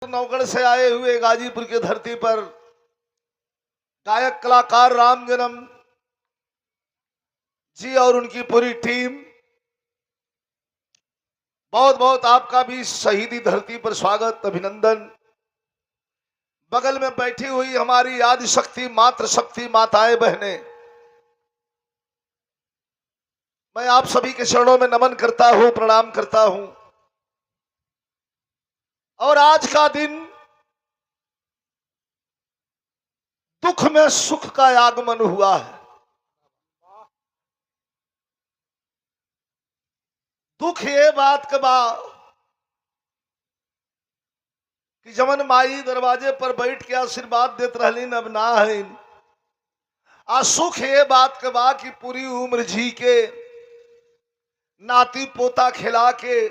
नौगढ़ से आए हुए गाजीपुर की धरती पर गायक कलाकार राम जन्म जी और उनकी पूरी टीम, बहुत बहुत आपका भी शहीदी धरती पर स्वागत, अभिनंदन। बगल में बैठी हुई हमारी आदि शक्ति मातृ शक्ति माताएं बहनें, मैं आप सभी के चरणों में नमन करता हूं, प्रणाम करता हूं। और आज का दिन दुख में सुख का आगमन हुआ है। दुख ये बात का बा कि जमन माई दरवाजे पर बैठ के आशीर्वाद देत रहलीन, अब ना है। आ सुख ये बात का बा कि पूरी उम्र जी के नाती पोता खिला के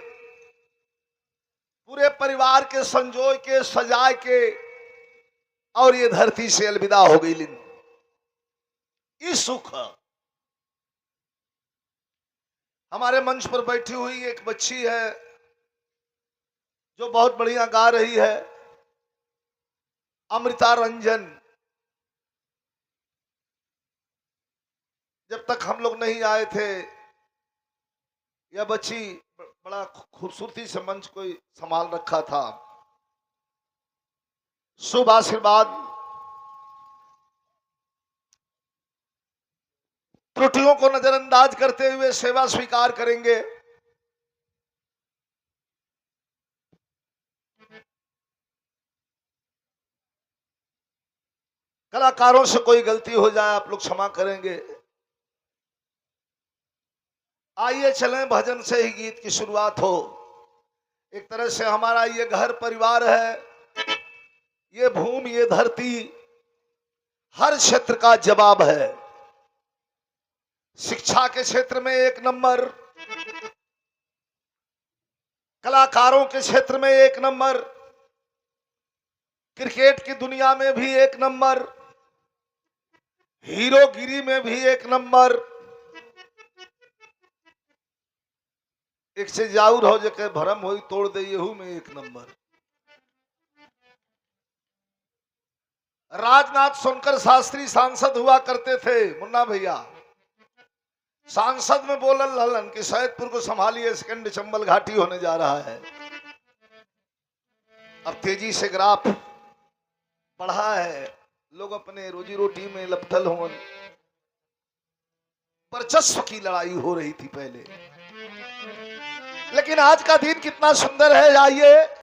पूरे परिवार के संजोए के सजाए के और ये धरती से अलविदा हो गई। ये सुख हमारे मंच पर बैठी हुई एक बच्ची है जो बहुत बढ़िया गा रही है, अमृता रंजन। जब तक हम लोग नहीं आए थे, यह बच्ची बड़ा खूबसूरती से मंच को संभाल रखा था। शुभ आशीर्वाद, त्रुटियों को नजरअंदाज करते हुए सेवा स्वीकार करेंगे। कलाकारों से कोई गलती हो जाए आप लोग क्षमा करेंगे। आइए चलें, भजन से ही गीत की शुरुआत हो। एक तरह से हमारा ये घर परिवार है, ये भूमि ये धरती हर क्षेत्र का जवाब है। शिक्षा के क्षेत्र में एक नंबर, कलाकारों के क्षेत्र में एक नंबर, क्रिकेट की दुनिया में भी एक नंबर, हीरोगिरी में भी एक नंबर। एक से जाऊर हो जके भरम होई तोड़ दे यहू में एक नंबर। राजनाथ सोनकर शास्त्री सांसद हुआ करते थे मुन्ना भैया। सांसद में बोलल हलन कि सैदपुर को संभालिए, सेकंड चंबल घाटी होने जा रहा है। अब तेजी से ग्राफ बढ़ा है, लोग अपने रोजी रोटी में लपटल हों। वर्चस्व की लड़ाई हो रही थी पहले, लेकिन आज का दिन कितना सुंदर है। आइए